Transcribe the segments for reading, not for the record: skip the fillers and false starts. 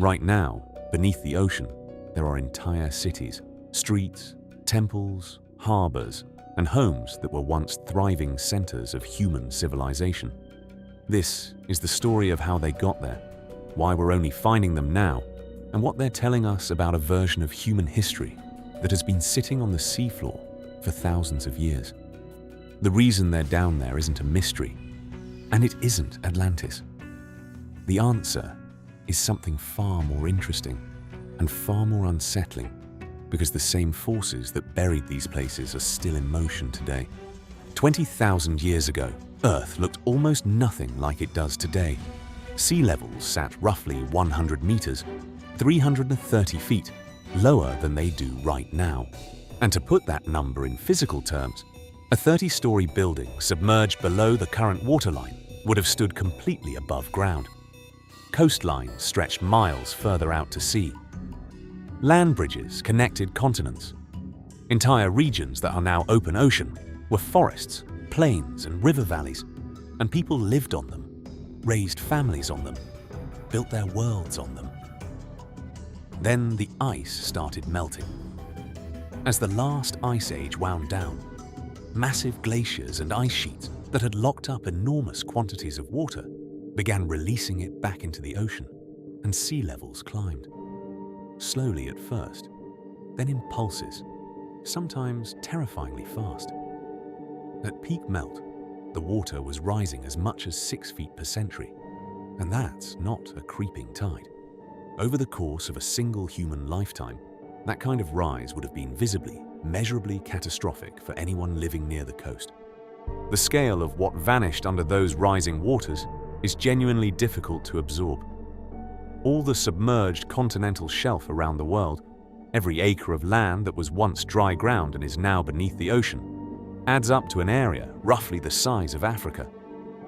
Right now, beneath the ocean, there are entire cities, streets, temples, harbors, and homes that were once thriving centers of human civilization. This is the story of how they got there, why we're only finding them now, and what they're telling us about a version of human history that has been sitting on the seafloor for thousands of years. The reason they're down there isn't a mystery, and it isn't Atlantis. The answer is something far more interesting and far more unsettling, because the same forces that buried these places are still in motion today. 20,000 years ago, Earth looked almost nothing like it does today. Sea levels sat roughly 100 meters, 330 feet, lower than they do right now. And to put that number in physical terms, a 30-story building submerged below the current waterline would have stood completely above ground. Coastlines stretched miles further out to sea. Land bridges connected continents. Entire regions that are now open ocean were forests, plains, and river valleys, and people lived on them, raised families on them, built their worlds on them. Then the ice started melting. As the last ice age wound down, massive glaciers and ice sheets that had locked up enormous quantities of water began releasing it back into the ocean, and sea levels climbed. Slowly at first, then in pulses, sometimes terrifyingly fast. At peak melt, the water was rising as much as 6 feet per century, and that's not a creeping tide. Over the course of a single human lifetime, that kind of rise would have been visibly, measurably catastrophic for anyone living near the coast. The scale of what vanished under those rising waters is genuinely difficult to absorb. All the submerged continental shelf around the world, every acre of land that was once dry ground and is now beneath the ocean, adds up to an area roughly the size of Africa.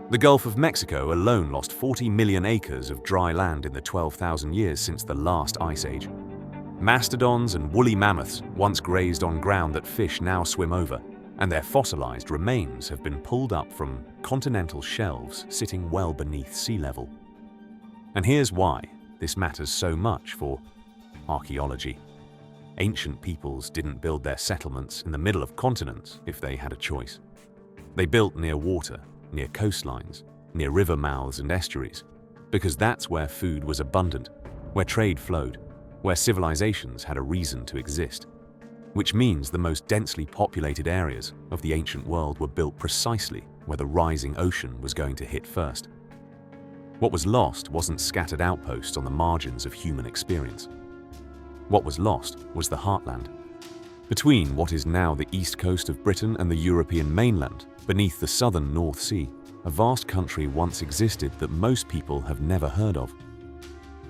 The Gulf of Mexico alone lost 40 million acres of dry land in the 12,000 years since the last ice age. Mastodons and woolly mammoths once grazed on ground that fish now swim over, and their fossilized remains have been pulled up from continental shelves sitting well beneath sea level. And here's why this matters so much for archaeology. Ancient peoples didn't build their settlements in the middle of continents if they had a choice. They built near water, near coastlines, near river mouths and estuaries, because that's where food was abundant, where trade flowed, where civilizations had a reason to exist. Which means the most densely populated areas of the ancient world were built precisely where the rising ocean was going to hit first. What was lost wasn't scattered outposts on the margins of human experience. What was lost was the heartland. Between what is now the east coast of Britain and the European mainland, beneath the southern North Sea, a vast country once existed that most people have never heard of.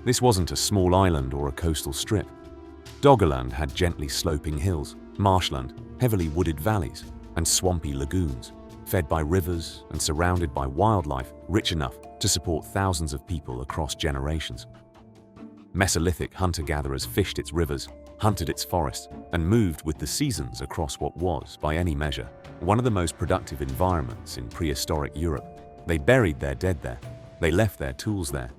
This wasn't a small island or a coastal strip. Doggerland had gently sloping hills, marshland, heavily wooded valleys, and swampy lagoons, fed by rivers and surrounded by wildlife rich enough to support thousands of people across generations. Mesolithic hunter-gatherers fished its rivers, hunted its forests, and moved with the seasons across what was, by any measure, one of the most productive environments in prehistoric Europe. They buried their dead there, they left their tools there,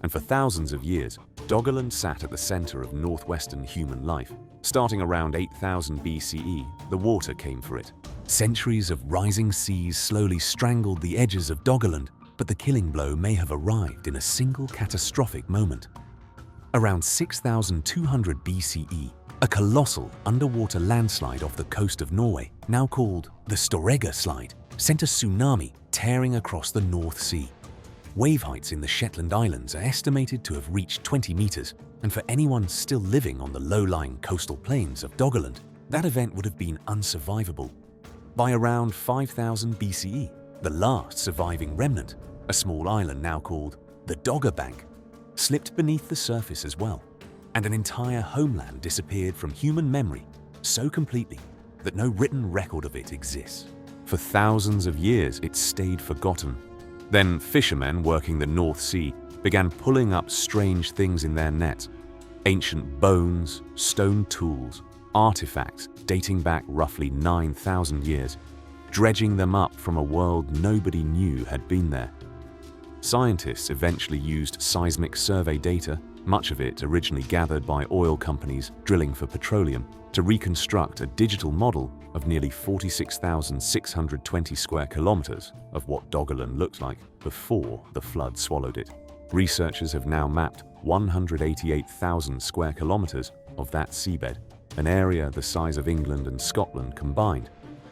and for thousands of years, Doggerland sat at the center of northwestern human life. Starting around 8000 BCE, the water came for it. Centuries of rising seas slowly strangled the edges of Doggerland, but the killing blow may have arrived in a single catastrophic moment. Around 6200 BCE, a colossal underwater landslide off the coast of Norway, now called the Storegga Slide, sent a tsunami tearing across the North Sea. Wave heights in the Shetland Islands are estimated to have reached 20 meters, and for anyone still living on the low-lying coastal plains of Doggerland, that event would have been unsurvivable. By around 5000 BCE, the last surviving remnant, a small island now called the Dogger Bank, slipped beneath the surface as well, and an entire homeland disappeared from human memory so completely that no written record of it exists. For thousands of years, it stayed forgotten. Then fishermen working the North Sea began pulling up strange things in their nets: ancient bones, stone tools, artifacts dating back roughly 9,000 years, dredging them up from a world nobody knew had been there. Scientists eventually used seismic survey data much of it originally gathered by oil companies drilling for petroleum, to reconstruct a digital model of nearly 46,620 square kilometers of what Doggerland looked like before the flood swallowed it. Researchers have now mapped 188,000 square kilometers of that seabed, an area the size of England and Scotland combined,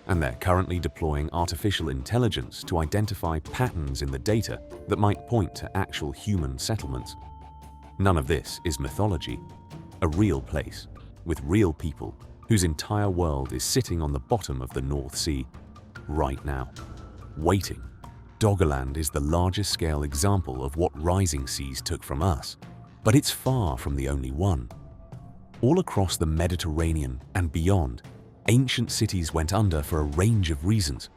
and they're currently deploying artificial intelligence to identify patterns in the data that might point to actual human settlements. None of this is mythology. A real place, with real people, whose entire world is sitting on the bottom of the North Sea, right now, waiting. Doggerland is the largest scale example of what rising seas took from us, but it's far from the only one. All across the Mediterranean and beyond, ancient cities went under for a range of reasons: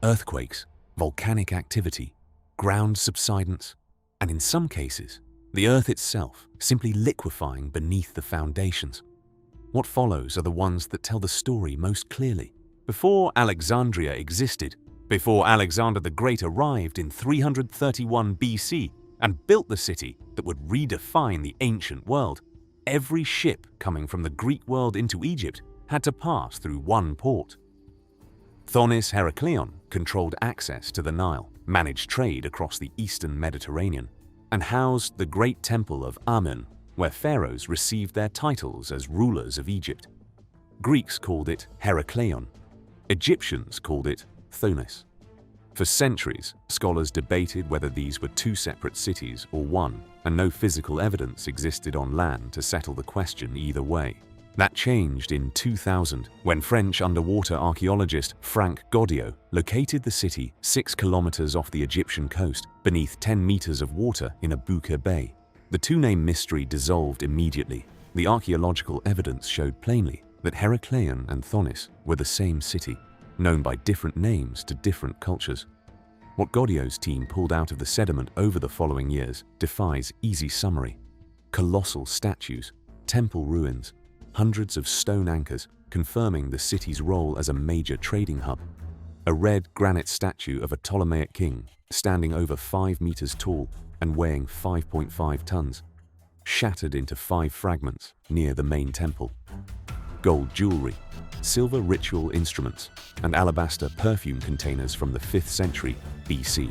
earthquakes, volcanic activity, ground subsidence, and in some cases, the earth itself simply liquefying beneath the foundations. What follows are the ones that tell the story most clearly. Before Alexandria existed, before Alexander the Great arrived in 331 BC and built the city that would redefine the ancient world, every ship coming from the Greek world into Egypt had to pass through one port. Thonis Heracleion controlled access to the Nile, managed trade across the eastern Mediterranean, and housed the great temple of Amun, where pharaohs received their titles as rulers of Egypt. Greeks called it Heracleion. Egyptians called it Thonis. For centuries, scholars debated whether these were two separate cities or one, and no physical evidence existed on land to settle the question either way. That changed in 2000 when French underwater archaeologist Frank Goddio located the city 6 kilometers off the Egyptian coast beneath 10 meters of water in a Buka Bay. The two-name mystery dissolved immediately. The archaeological evidence showed plainly that Heracleion and Thonis were the same city, known by different names to different cultures. What Goddio's team pulled out of the sediment over the following years defies easy summary. Colossal statues, temple ruins, hundreds of stone anchors confirming the city's role as a major trading hub. A red granite statue of a Ptolemaic king standing over 5 meters tall and weighing 5.5 tons, shattered into 5 fragments near the main temple. Gold jewelry, silver ritual instruments, and alabaster perfume containers from the 5th century BC.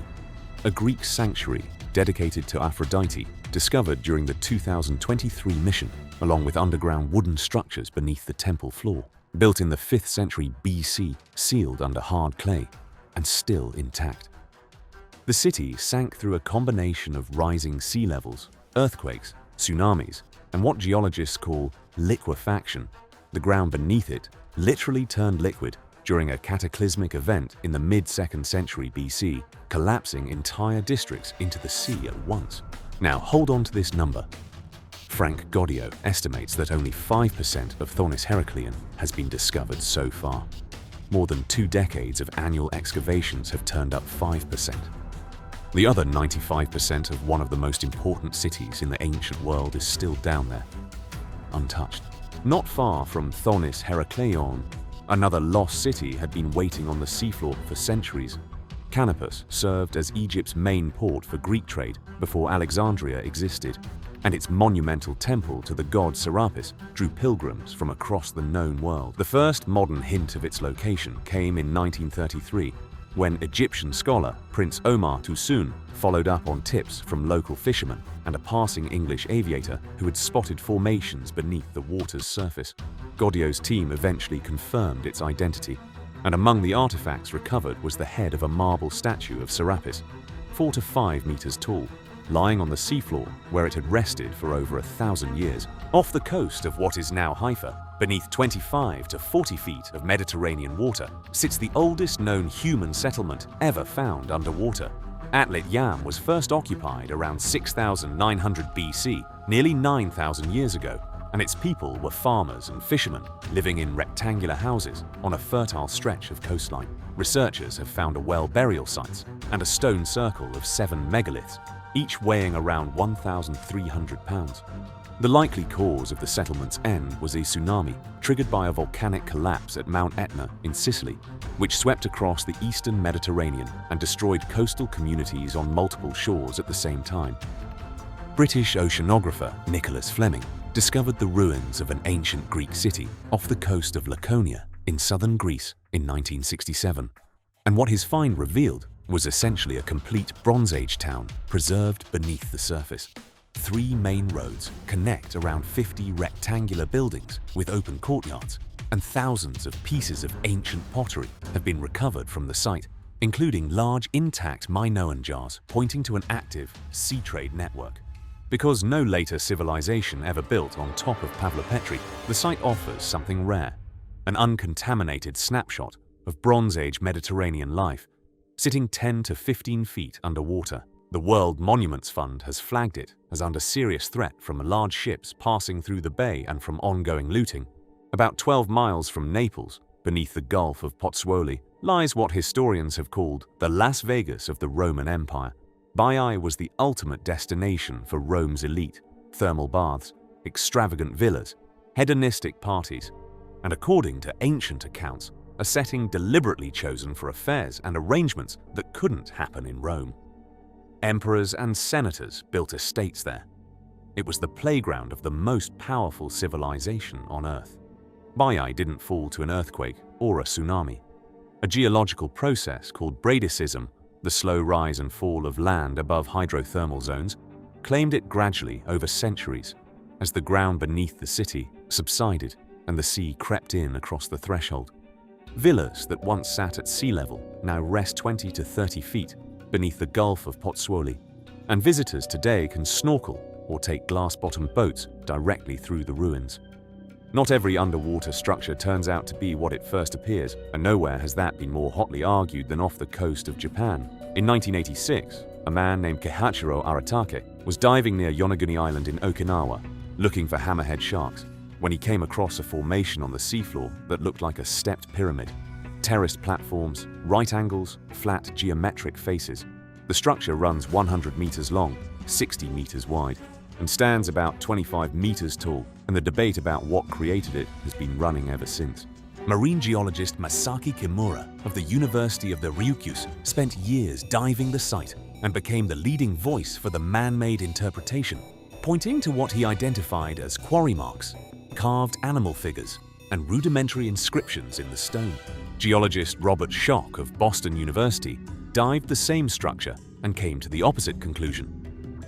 A Greek sanctuary dedicated to Aphrodite discovered during the 2023 mission, along with underground wooden structures beneath the temple floor, built in the 5th century BC, sealed under hard clay, and still intact. The city sank through a combination of rising sea levels, earthquakes, tsunamis, and what geologists call liquefaction. The ground beneath it literally turned liquid during a cataclysmic event in the mid-2nd century BC, collapsing entire districts into the sea at once. Now hold on to this number. Frank Goddio estimates that only 5% of Thonis Heracleion has been discovered so far. More than 2 decades of annual excavations have turned up 5%. The other 95% of one of the most important cities in the ancient world is still down there, untouched. Not far from Thonis Heracleion, another lost city had been waiting on the seafloor for centuries. Canopus served as Egypt's main port for Greek trade before Alexandria existed, and its monumental temple to the god Serapis drew pilgrims from across the known world. The first modern hint of its location came in 1933, when Egyptian scholar Prince Omar Toussoun followed up on tips from local fishermen and a passing English aviator who had spotted formations beneath the water's surface. Goddio's team eventually confirmed its identity, and among the artifacts recovered was the head of a marble statue of Serapis, 4 to 5 meters tall, lying on the seafloor where it had rested for over 1,000 years. Off the coast of what is now Haifa, beneath 25 to 40 feet of Mediterranean water, sits the oldest known human settlement ever found underwater. Atlit-Yam was first occupied around 6,900 BC, nearly 9,000 years ago, and its people were farmers and fishermen living in rectangular houses on a fertile stretch of coastline. Researchers have found a well burial sites and a stone circle of 7 megaliths, each weighing around 1,300 pounds. The likely cause of the settlement's end was a tsunami triggered by a volcanic collapse at Mount Etna in Sicily, which swept across the eastern Mediterranean and destroyed coastal communities on multiple shores at the same time. British oceanographer Nicholas Fleming discovered the ruins of an ancient Greek city off the coast of Laconia in southern Greece in 1967. And what his find revealed was essentially a complete Bronze Age town preserved beneath the surface. 3 main roads connect around 50 rectangular buildings with open courtyards, and thousands of pieces of ancient pottery have been recovered from the site, including large intact Minoan jars pointing to an active sea trade network. Because no later civilization ever built on top of Pavlopetri, the site offers something rare, an uncontaminated snapshot of Bronze Age Mediterranean life, sitting 10 to 15 feet underwater. The World Monuments Fund has flagged it as under serious threat from large ships passing through the bay and from ongoing looting. About 12 miles from Naples, beneath the Gulf of Pozzuoli, lies what historians have called the Las Vegas of the Roman Empire. Baiae was the ultimate destination for Rome's elite: thermal baths, extravagant villas, hedonistic parties, and according to ancient accounts, a setting deliberately chosen for affairs and arrangements that couldn't happen in Rome. Emperors and senators built estates there. It was the playground of the most powerful civilization on Earth. Baiae didn't fall to an earthquake or a tsunami. A geological process called bradycism, the slow rise and fall of land above hydrothermal zones, claimed it gradually over centuries as the ground beneath the city subsided and the sea crept in across the threshold. Villas that once sat at sea level now rest 20 to 30 feet beneath the Gulf of Pozzuoli, and visitors today can snorkel or take glass-bottomed boats directly through the ruins. Not every underwater structure turns out to be what it first appears, and nowhere has that been more hotly argued than off the coast of Japan. In 1986, a man named Keihachiro Aratake was diving near Yonaguni Island in Okinawa, looking for hammerhead sharks, when he came across a formation on the seafloor that looked like a stepped pyramid. Terraced platforms, right angles, flat geometric faces. The structure runs 100 meters long, 60 meters wide, and stands about 25 meters tall, and the debate about what created it has been running ever since. Marine geologist Masaki Kimura of the University of the Ryukyus spent years diving the site and became the leading voice for the man-made interpretation, pointing to what he identified as quarry marks, carved animal figures, and rudimentary inscriptions in the stone. Geologist Robert Schoch of Boston University dived the same structure and came to the opposite conclusion.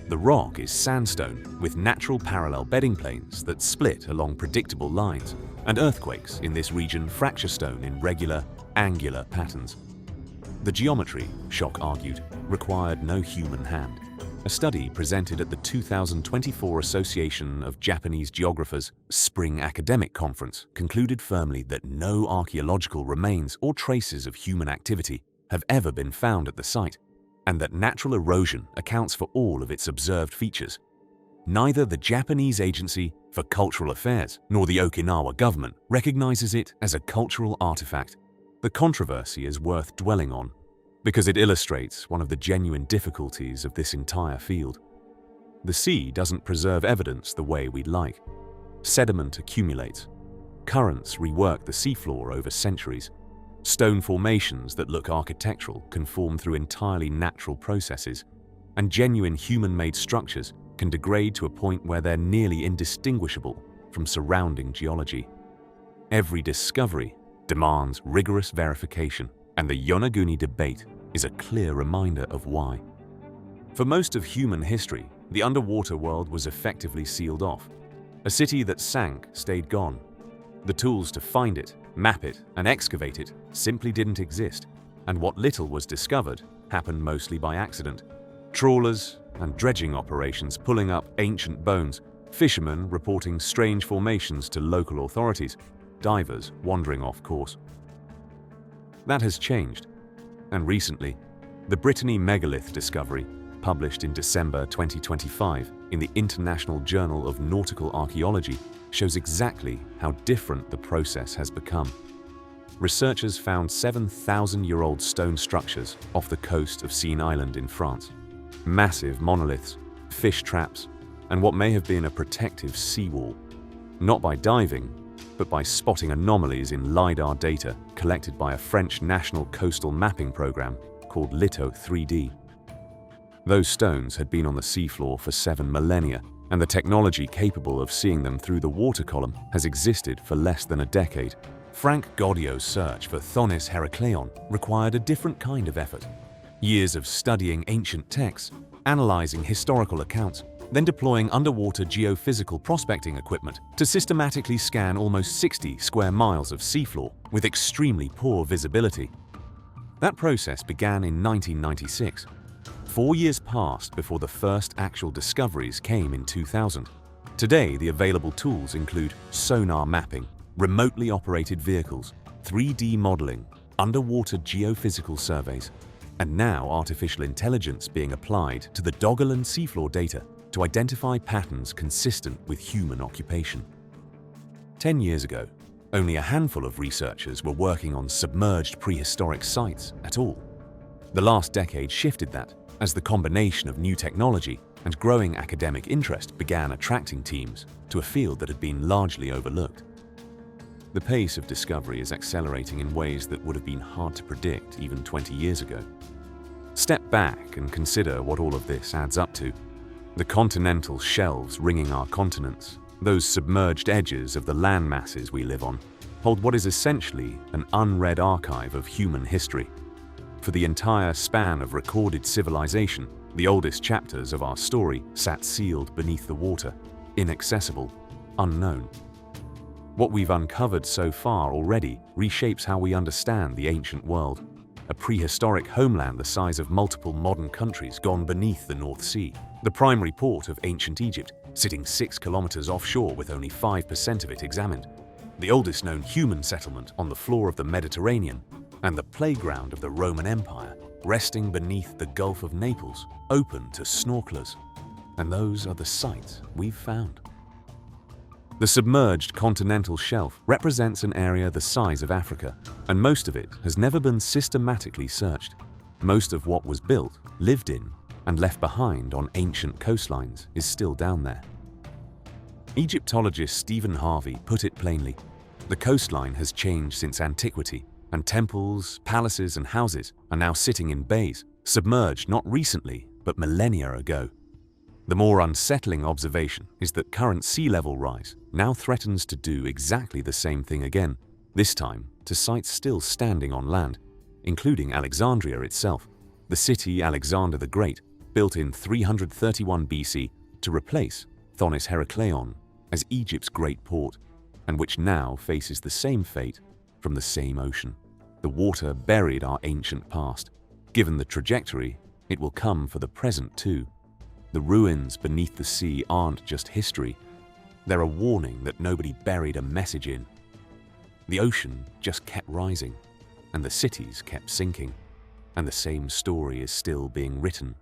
The rock is sandstone with natural parallel bedding planes that split along predictable lines, and earthquakes in this region fracture stone in regular, angular patterns. The geometry, Schoch argued, required no human hand. A study presented at the 2024 Association of Japanese Geographers Spring Academic Conference concluded firmly that no archaeological remains or traces of human activity have ever been found at the site, and that natural erosion accounts for all of its observed features. Neither the Japanese Agency for Cultural Affairs nor the Okinawa government recognizes it as a cultural artifact. The controversy is worth dwelling on, because it illustrates one of the genuine difficulties of this entire field. The sea doesn't preserve evidence the way we'd like. Sediment accumulates. Currents rework the seafloor over centuries. Stone formations that look architectural can form through entirely natural processes, and genuine human-made structures can degrade to a point where they're nearly indistinguishable from surrounding geology. Every discovery demands rigorous verification, and the Yonaguni debate is a clear reminder of why. For most of human history, the underwater world was effectively sealed off. A city that sank stayed gone. The tools to find it, map it, and excavate it simply didn't exist, and what little was discovered happened mostly by accident. Trawlers and dredging operations pulling up ancient bones, fishermen reporting strange formations to local authorities, divers wandering off course. That has changed, and recently, the Brittany megalith discovery, published in December 2025 in the International Journal of Nautical Archaeology, shows exactly how different the process has become. Researchers found 7,000-year-old stone structures off the coast of Seine Island in France. Massive monoliths, fish traps, and what may have been a protective seawall. Not by diving, but by spotting anomalies in LiDAR data collected by a French national coastal mapping program called Litho 3D. Those stones had been on the seafloor for 7 millennia, and the technology capable of seeing them through the water column has existed for less than a decade. Frank Godio's search for Thonis Heracleion required a different kind of effort. Years of studying ancient texts, analyzing historical accounts, then deploying underwater geophysical prospecting equipment to systematically scan almost 60 square miles of seafloor with extremely poor visibility. That process began in 1996. 4 years passed before the first actual discoveries came in 2000. Today, the available tools include sonar mapping, remotely operated vehicles, 3D modeling, underwater geophysical surveys, and now artificial intelligence being applied to the Doggerland seafloor data to identify patterns consistent with human occupation. 10 years ago, only a handful of researchers were working on submerged prehistoric sites at all. The last decade shifted that, as the combination of new technology and growing academic interest began attracting teams to a field that had been largely overlooked. The pace of discovery is accelerating in ways that would have been hard to predict even 20 years ago. Step back and consider what all of this adds up to. The continental shelves ringing our continents, those submerged edges of the land masses we live on, hold what is essentially an unread archive of human history. For the entire span of recorded civilization, the oldest chapters of our story sat sealed beneath the water, inaccessible, unknown. What we've uncovered so far already reshapes how we understand the ancient world, a prehistoric homeland the size of multiple modern countries gone beneath the North Sea, the primary port of ancient Egypt, sitting 6 kilometers offshore with only 5% of it examined, the oldest known human settlement on the floor of the Mediterranean, and the playground of the Roman Empire, resting beneath the Gulf of Naples, open to snorkelers. And those are the sites we've found. The submerged continental shelf represents an area the size of Africa, and most of it has never been systematically searched. Most of what was built, lived in, and left behind on ancient coastlines is still down there. Egyptologist Stephen Harvey put it plainly: the coastline has changed since antiquity, and temples, palaces, and houses are now sitting in bays, submerged not recently, but millennia ago. The more unsettling observation is that current sea level rise now threatens to do exactly the same thing again, this time to sites still standing on land, including Alexandria itself, the city Alexander the Great, built in 331 BC to replace Thonis Heracleion as Egypt's great port, and which now faces the same fate from the same ocean. The water buried our ancient past. Given the trajectory, it will come for the present too. The ruins beneath the sea aren't just history. They're a warning that nobody buried a message in. The ocean just kept rising, and the cities kept sinking, and the same story is still being written